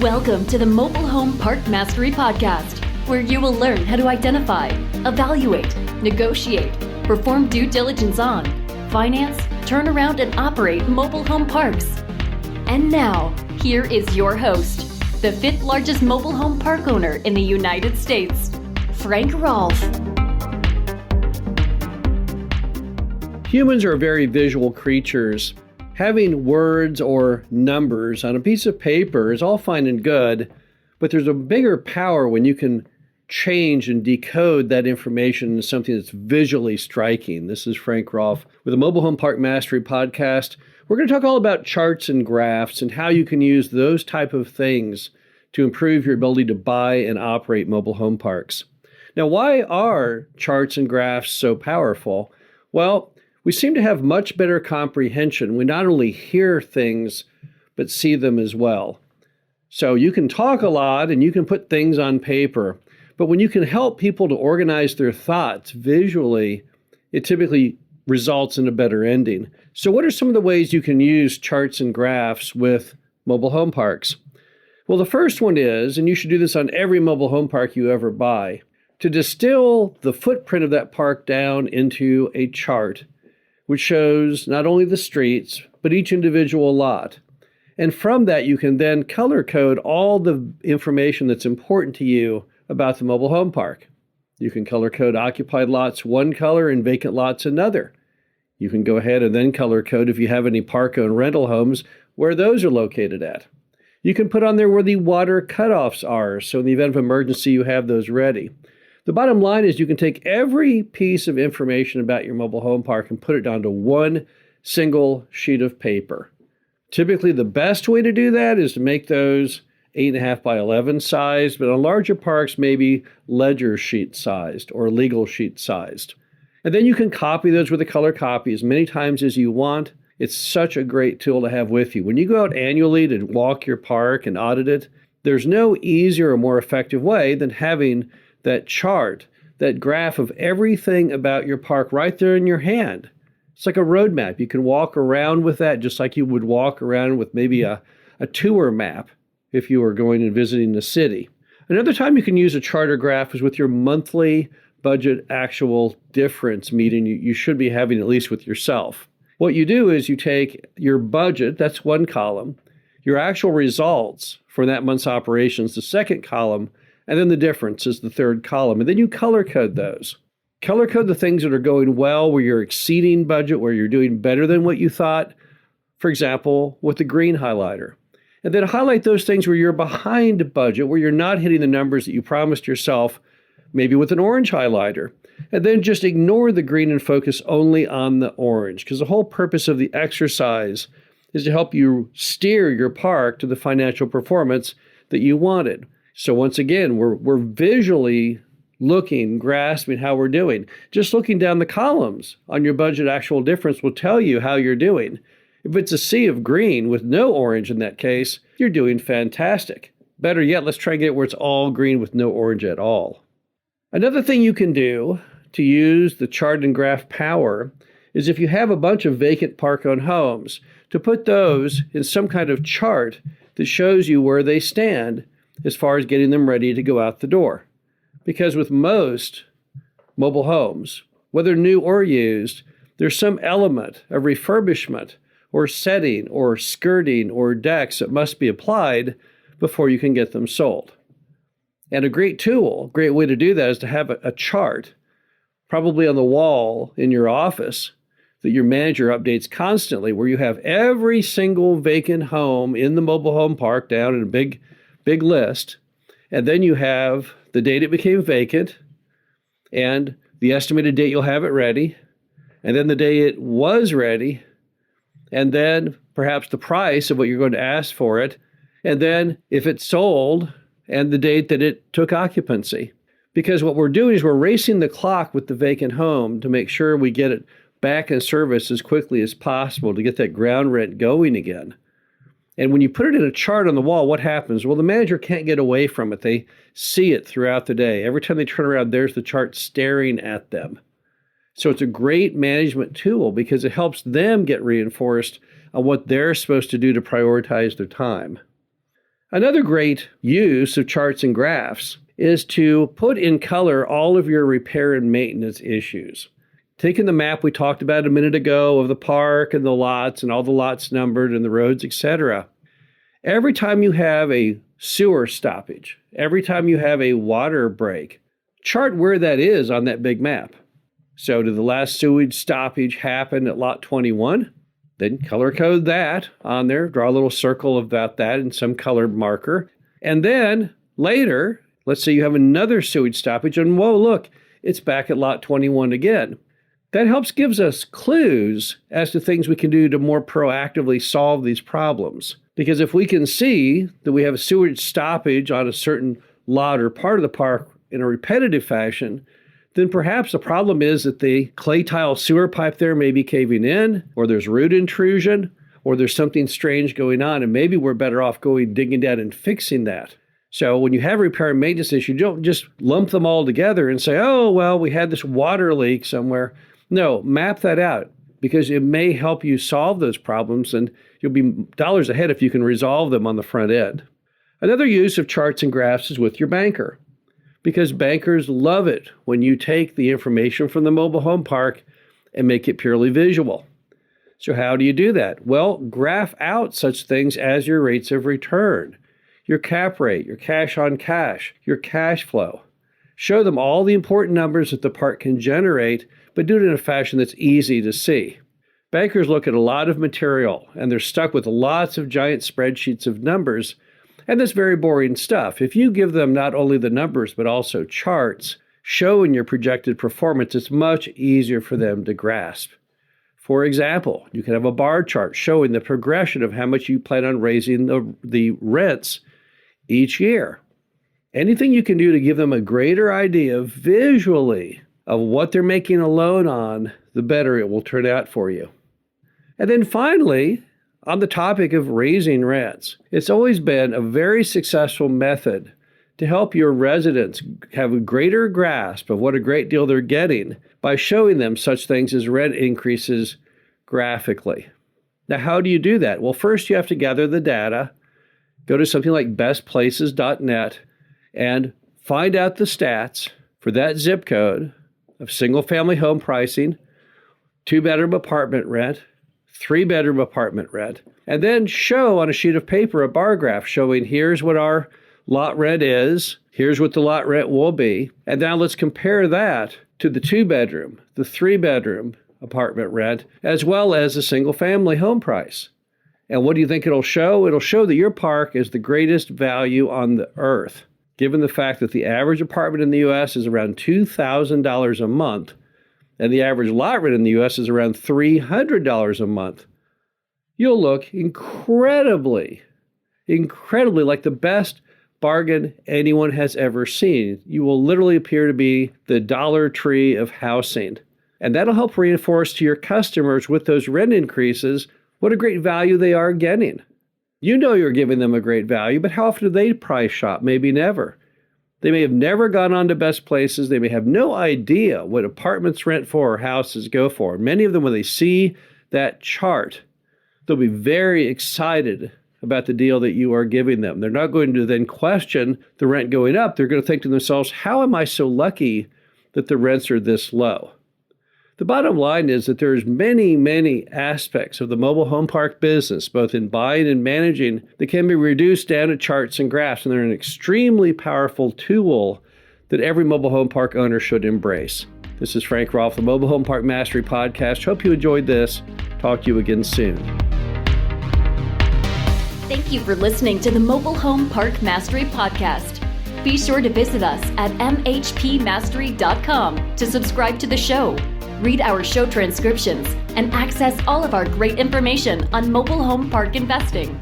Welcome to the Mobile Home Park Mastery Podcast, where you will learn how to identify, evaluate, negotiate, perform due diligence on, finance, turn around, and operate mobile home parks. And now, here is your host, the 5th largest mobile home park owner in the United States, Frank Rolfe. Humans are very visual creatures. Having words or numbers on a piece of paper is all fine and good, but there's a bigger power when you can change and decode that information into something that's visually striking. This is Frank Rolfe with the Mobile Home Park Mastery Podcast. We're going to talk all about charts and graphs and how you can use those type of things to improve your ability to buy and operate mobile home parks. Now, why are charts and graphs so powerful? Well, we seem to have much better comprehension. We not only hear things, but see them as well. So you can talk a lot and you can put things on paper, but when you can help people to organize their thoughts visually, it typically results in a better ending. So what are some of the ways you can use charts and graphs with mobile home parks? Well, the first one is, and you should do this on every mobile home park you ever buy, to distill the footprint of that park down into a chart, which shows not only the streets, but each individual lot. And from that, you can then color code all the information that's important to you about the mobile home park. You can color code occupied lots one color and vacant lots another. You can go ahead and then color code, if you have any park-owned rental homes, where those are located at. You can put on there where the water cutoffs are, so in the event of emergency, you have those ready. The bottom line is you can take every piece of information about your mobile home park and put it down to one single sheet of paper. Typically, the best way to do that is to make those 8.5 by 11 sized, but on larger parks, maybe ledger sheet sized or legal sheet sized. And then you can copy those with a color copy as many times as you want. It's such a great tool to have with you. When you go out annually to walk your park and audit it, there's no easier or more effective way than having that chart, that graph of everything about your park right there in your hand. It's like a road map. You can walk around with that just like you would walk around with maybe a tour map if you were going and visiting the city. Another time you can use a chart or graph is with your monthly budget actual difference meeting you should be having at least with yourself. What you do is you take your budget, that's one column, your actual results for that month's operations, the second column, and then the difference is the third column. And then you color code those. Color code the things that are going well, where you're exceeding budget, where you're doing better than what you thought, for example, with the green highlighter. And then highlight those things where you're behind budget, where you're not hitting the numbers that you promised yourself, maybe with an orange highlighter. And then just ignore the green and focus only on the orange, because the whole purpose of the exercise is to help you steer your park to the financial performance that you wanted. So once again, we're visually looking, grasping how we're doing. Just looking down the columns on your budget actual difference will tell you how you're doing. If it's a sea of green with no orange in that case, you're doing fantastic. Better yet, let's try and get it where it's all green with no orange at all. Another thing you can do to use the chart and graph power is if you have a bunch of vacant park-owned homes, to put those in some kind of chart that shows you where they stand as far as getting them ready to go out the door. Because with most mobile homes, whether new or used, there's some element of refurbishment or setting or skirting or decks that must be applied before you can get them sold. And a great tool, great way to do that is to have a chart, probably on the wall in your office, that your manager updates constantly, where you have every single vacant home in the mobile home park down in a big list, and then you have the date it became vacant, and the estimated date you'll have it ready, and then the day it was ready, and then perhaps the price of what you're going to ask for it, and then if it's sold, and the date that it took occupancy. Because what we're doing is we're racing the clock with the vacant home to make sure we get it back in service as quickly as possible to get that ground rent going again. And when you put it in a chart on the wall, what happens? Well, the manager can't get away from it. They see it throughout the day. Every time they turn around, there's the chart staring at them. So it's a great management tool because it helps them get reinforced on what they're supposed to do to prioritize their time. Another great use of charts and graphs is to put in color all of your repair and maintenance issues. Taking the map we talked about a minute ago of the park and the lots and all the lots numbered and the roads, etc. Every time you have a sewer stoppage, every time you have a water break, chart where that is on that big map. So did the last sewage stoppage happen at lot 21? Then color code that on there, draw a little circle about that in some colored marker. And then later, let's say you have another sewage stoppage and whoa, look, it's back at lot 21 again. That gives us clues as to things we can do to more proactively solve these problems. Because if we can see that we have a sewage stoppage on a certain lot or part of the park in a repetitive fashion, then perhaps the problem is that the clay tile sewer pipe there may be caving in, or there's root intrusion, or there's something strange going on, and maybe we're better off digging down and fixing that. So when you have a repair and maintenance issue, you don't just lump them all together and say, oh, well, we had this water leak somewhere. No, map that out, because it may help you solve those problems, and you'll be dollars ahead if you can resolve them on the front end. Another use of charts and graphs is with your banker, because bankers love it when you take the information from the mobile home park and make it purely visual. So how do you do that? Well, graph out such things as your rates of return, your cap rate, your cash on cash, your cash flow. Show them all the important numbers that the park can generate, but do it in a fashion that's easy to see. Bankers look at a lot of material, and they're stuck with lots of giant spreadsheets of numbers, and that's very boring stuff. If you give them not only the numbers, but also charts showing your projected performance, it's much easier for them to grasp. For example, you can have a bar chart showing the progression of how much you plan on raising the rents each year. Anything you can do to give them a greater idea visually of what they're making a loan on, the better it will turn out for you. And then finally, on the topic of raising rents, it's always been a very successful method to help your residents have a greater grasp of what a great deal they're getting by showing them such things as rent increases graphically. Now, how do you do that? Well, first you have to gather the data, go to something like bestplaces.net, and find out the stats for that zip code of single-family home pricing, 2-bedroom apartment rent, 3-bedroom apartment rent, and then show on a sheet of paper a bar graph showing here's what our lot rent is, here's what the lot rent will be, and now let's compare that to the 2-bedroom, the 3-bedroom apartment rent, as well as the single-family home price. And what do you think it'll show? It'll show that your park is the greatest value on the earth, given the fact that the average apartment in the U.S. is around $2,000 a month, and the average lot rent in the U.S. is around $300 a month. You'll look incredibly like the best bargain anyone has ever seen. You will literally appear to be the Dollar Tree of housing. And that'll help reinforce to your customers with those rent increases what a great value they are getting. You know you're giving them a great value, but how often do they price shop? Maybe never. They may have never gone on to Best Places. They may have no idea what apartments rent for or houses go for. Many of them, when they see that chart, they'll be very excited about the deal that you are giving them. They're not going to then question the rent going up. They're going to think to themselves, how am I so lucky that the rents are this low? The bottom line is that there's many aspects of the mobile home park business, both in buying and managing, that can be reduced down to charts and graphs, and they're an extremely powerful tool that every mobile home park owner should embrace. This is Frank Rolfe, the Mobile Home Park Mastery Podcast. Hope you enjoyed this. Talk to you again soon. Thank you for listening to the Mobile Home Park Mastery Podcast. Be sure to visit us at mhpmastery.com to subscribe to the show, read our show transcriptions, and access all of our great information on mobile home park investing.